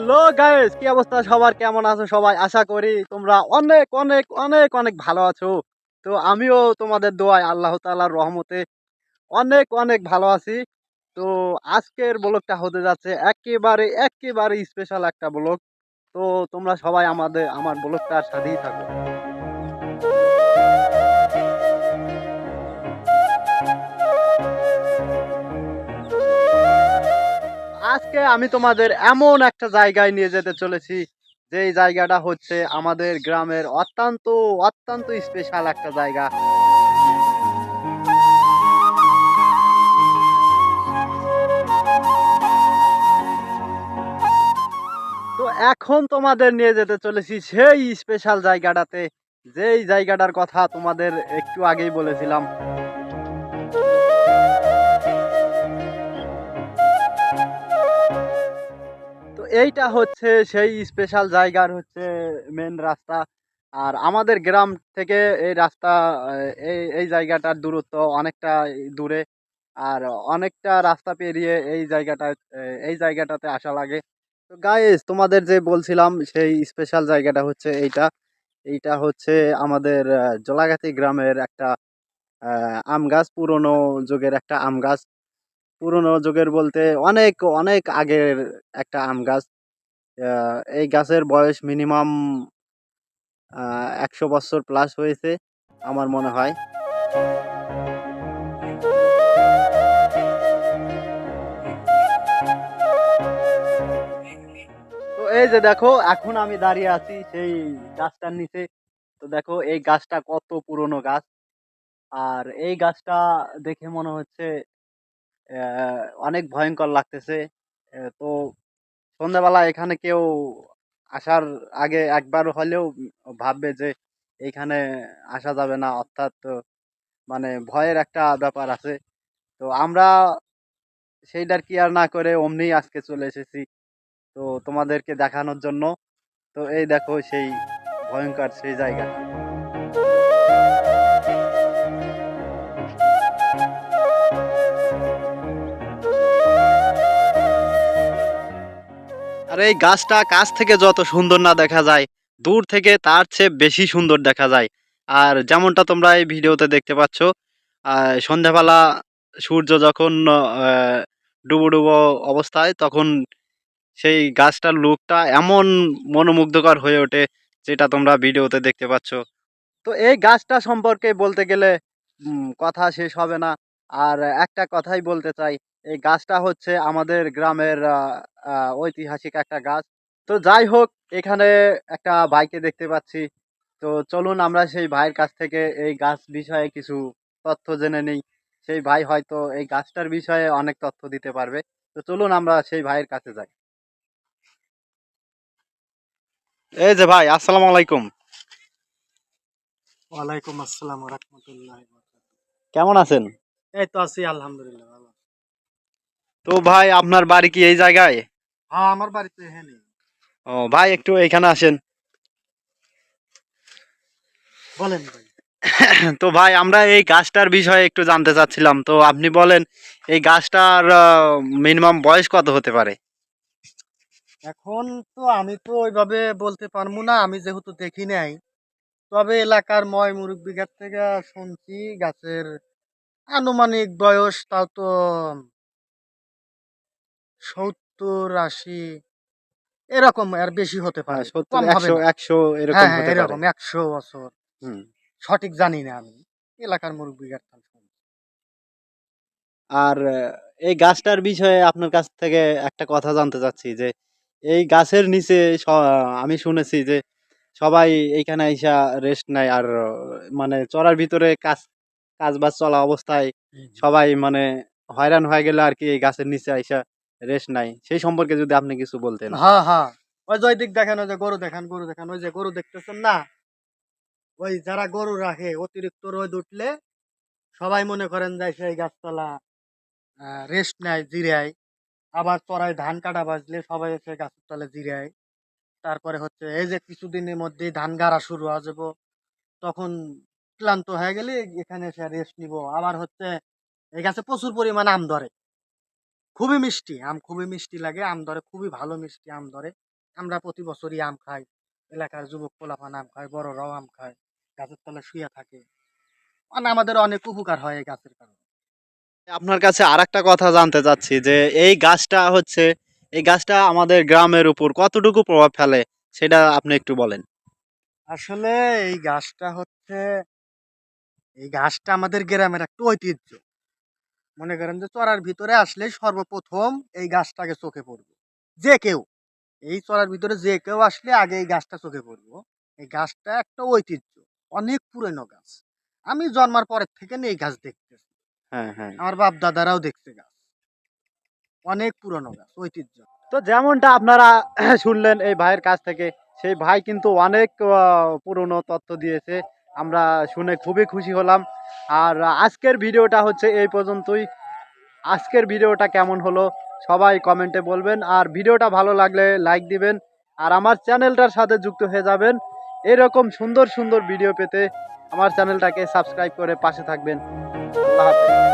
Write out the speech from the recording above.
Hello guys, কি অবস্থা সবার? কেমন আছো সবাই? আশা করি তোমরা অনেক অনেক অনেক অনেক ভালো আছো। তো আমিও তোমাদের দোয়ায় আল্লাহ তাআলার রহমতে অনেক অনেক ভালো আছি। তো আজকের ব্লগটা হতে যাচ্ছে একেবারে একেবারে স্পেশাল একটা ব্লগ। তো তোমরা সবাই আমার ব্লগটার সাথেই থাকো। আজকে আমি তোমাদের এমন একটা জায়গায় নিয়ে যেতে চলেছি, যেই জায়গাটা হচ্ছে আমাদের গ্রামের অত্যন্ত অত্যন্ত স্পেশাল একটা জায়গা। তো এখন তোমাদের নিয়ে যেতে চলেছি সেই স্পেশাল জায়গাটাতে, যেই জায়গাটার কথা তোমাদের একটু আগেই বলেছিলাম। তো এইটা হচ্ছে সেই স্পেশাল জায়গার হচ্ছে মেন রাস্তা। আর আমাদের গ্রাম থেকে এই রাস্তা, এই এই জায়গাটার দূরত্ব অনেকটা দূরে। আর অনেকটা রাস্তা পেরিয়ে এই জায়গাটাতে আসা লাগে। তো গাইস, তোমাদের যে বলছিলাম সেই স্পেশাল জায়গাটা হচ্ছে এইটা। এইটা হচ্ছে আমাদের জলাগাতি গ্রামের একটা আম গাছ, পুরনো যুগের একটা আম গাছ। পুরনো যুগের বলতে অনেক অনেক আগের একটা আম গাছ। এই গাছের বয়স মিনিমাম 100 বছর প্লাস হয়েছে আমার মনে হয়। তো এই যে দেখো, এখন আমি দাঁড়িয়ে আছি সেই গাছটার নিচে। তো দেখো এই গাছটা কত পুরনো গাছ। আর এই গাছটা দেখে মনে হচ্ছে অনেক ভয়ঙ্কর লাগতেছে। তো সন্ধ্যাবেলা এখানে কেউ আসার আগে একবার হলেও ভাববে যে এইখানে আসা যাবে না, অর্থাৎ মানে ভয়ের একটা ব্যাপার আছে। তো আমরা সেইটার কি আর না করে অমনি আজকে চলে এসেছি তো তোমাদেরকে দেখানোর জন্য। তো এই দেখো সেই ভয়ঙ্কর সেই জায়গাটা। আর এই গাছটা কাছ থেকে যত সুন্দর না দেখা যায়, দূর থেকে তার চেয়ে বেশি সুন্দর দেখা যায়। আর যেমনটা তোমরা এই ভিডিওতে দেখতে পাচ্ছ, সন্ধ্যাবেলা সূর্য যখন ডুবো ডুবো অবস্থায়, তখন সেই গাছটার লুকটা এমন মনোমুগ্ধকর হয়ে ওঠে, যেটা তোমরা ভিডিওতে দেখতে পাচ্ছ। তো এই গাছটা সম্পর্কে বলতে গেলে কথা শেষ হবে না। আর একটা কথাই বলতে চাই, এই গাছটা হচ্ছে আমাদের গ্রামের ঐতিহাসিক একটা গাছ। তো যাই হোক, এখানে একটা ভাইকে দেখতে পাচ্ছি। তো চলুন আমরা সেই ভাইয়ের কাছ থেকে এই গাছ বিষয়ে কিছু তথ্য জেনে নিই। সেই ভাই হয়তো এই গাছটার বিষয়ে অনেক তথ্য দিতে পারবে। তো চলুন আমরা সেই ভাইয়ের কাছে যাই। এই যে ভাই, আসসালামু আলাইকুম। ওয়ালাইকুম আসসালাম ওয়া রাহমাতুল্লাহি ওয়া বারাকাতুহু। কেমন আছেন? এই তো আছি আলহামদুলিল্লাহ ভালো। তো ভাই, আপনার বাড়ি কি এই জায়গায়? হ্যাঁ, আমার বাড়িতে এখানে। ও ভাই, একটু এখানে আসেন। বলেন ভাই। তো ভাই, আমরা এই গাছটার বিষয়ে একটু জানতে চাচ্ছিলাম। তো আপনি বলেন, এই গাছটার মিনিমাম বয়স কত হতে পারে? এখন তো আমি তো ওইভাবে বলতে পারবো না, আমি যেহেতু দেখি নাই। তবে এলাকার ময় মুরব্বির কাছ থেকে শুনছি গাছের আনুমানিক বয়স তাও তো 70-80 এরকম, আর বেশি হতে হ্যাঁ, পারে, 70, কম হবে 100, না। 100 এরকম হ্যাঁ হ্যাঁ, হতে পারে। এরকম 100 বছর। হুম। সঠিক জানি না আমি, এলাকার মুরব্বির কাছ থেকে শুনছি। আর এই গাছটার বিষয়ে আপনার কাছ থেকে একটা কথা জানতে চাচ্ছি যে এই গাছের নিচে আমি শুনেছি যে সবাই এইখানে আইসা রেস্ট নেয়। আর মানে চড়ার ভিতরে কাজ বাজ চলা অবস্থায় সবাই মানে হয়রান হয়ে গেলে আর কি এই গাছের নিচে আইসা রেস্ট নাই, সেই সম্পর্কে যদি আপনি কিছু বলতেন। হ্যাঁ হ্যাঁ, ওই যে ওই দিক দেখেন, ওই যে গরু দেখেন, গরু দেখেন, ওই যে গরু দেখতেছেন না, ওই যারা গরু রাখে অতিরিক্ত রোদ উঠলে সবাই মনে করেন যায় সেই গাছতলা রেস্ট নেয়, জিরায়। আবার চড়াই ধান কাটা বাজলে সবাই এসে গাছের তলে জিরায়। তারপরে হচ্ছে এই যে কিছুদিনের মধ্যেই ধান গাড়া শুরু হয়ে যাব, তখন ক্লান্ত হয়ে গেলে এখানে এসে রেস্ট নিব। আবার হচ্ছে এই গাছে প্রচুর পরিমাণে আম ধরে, খুবই মিষ্টি আম, খুবই মিষ্টি লাগে, আম ধরে খুবই ভালো, মিষ্টি আম ধরে। আমরা প্রতি বছরই আম খাই, এলাকার যুবক পোলাপান আম খায়, বড়রাও আম খায়, গাছের তলায় শুয়ে থাকে। মানে আমাদের অনেক উপকার হয় এই গাছের কারণে। আপনার কাছে আরেকটা কথা জানতে চাচ্ছি যে এই গাছটা আমাদের গ্রামের উপর কতটুকু প্রভাব ফেলে সেটা আপনি একটু বলেন। আসলে এই গাছটা হচ্ছে, এই গাছটা আমাদের গ্রামের একটা ঐতিহ্য। মনে করেন যে চড়ার ভিতরে আসলে সর্বপ্রথম এই গাছটাকে চোখে পড়বে। যে কেউ এই চড়ার ভিতরে যে কেউ আসলে আগে এই গাছটা চোখে পড়বো। এই গাছটা একটা ঐতিহ্য, অনেক পুরনো গাছ। আমি জন্মার পরের থেকে এই গাছ দেখতেছি, হ্যাঁ, হ্যাঁ। আমার বাপ দাদারাও দেখছে গাছ, অনেক পুরনো গাছ, ঐতিহ্য। তো যেমনটা আপনারা শুনলেন এই ভাইয়ের কাছ থেকে, সেই ভাই কিন্তু অনেক পুরনো তথ্য দিয়েছে। আমরা শুনে খুবই খুশি হলাম। আর আজকের ভিডিওটা হচ্ছে এই পর্যন্তই। আজকের ভিডিওটা কেমন হলো সবাই কমেন্টে বলবেন, আর ভিডিওটা ভালো লাগলে লাইক দিবেন, আর আমার চ্যানেলটার সাথে যুক্ত হয়ে যাবেন। এরকম সুন্দর সুন্দর ভিডিও পেতে আমার চ্যানেলটাকে সাবস্ক্রাইব করে পাশে থাকবেন। আল্লাহ হাফেজ।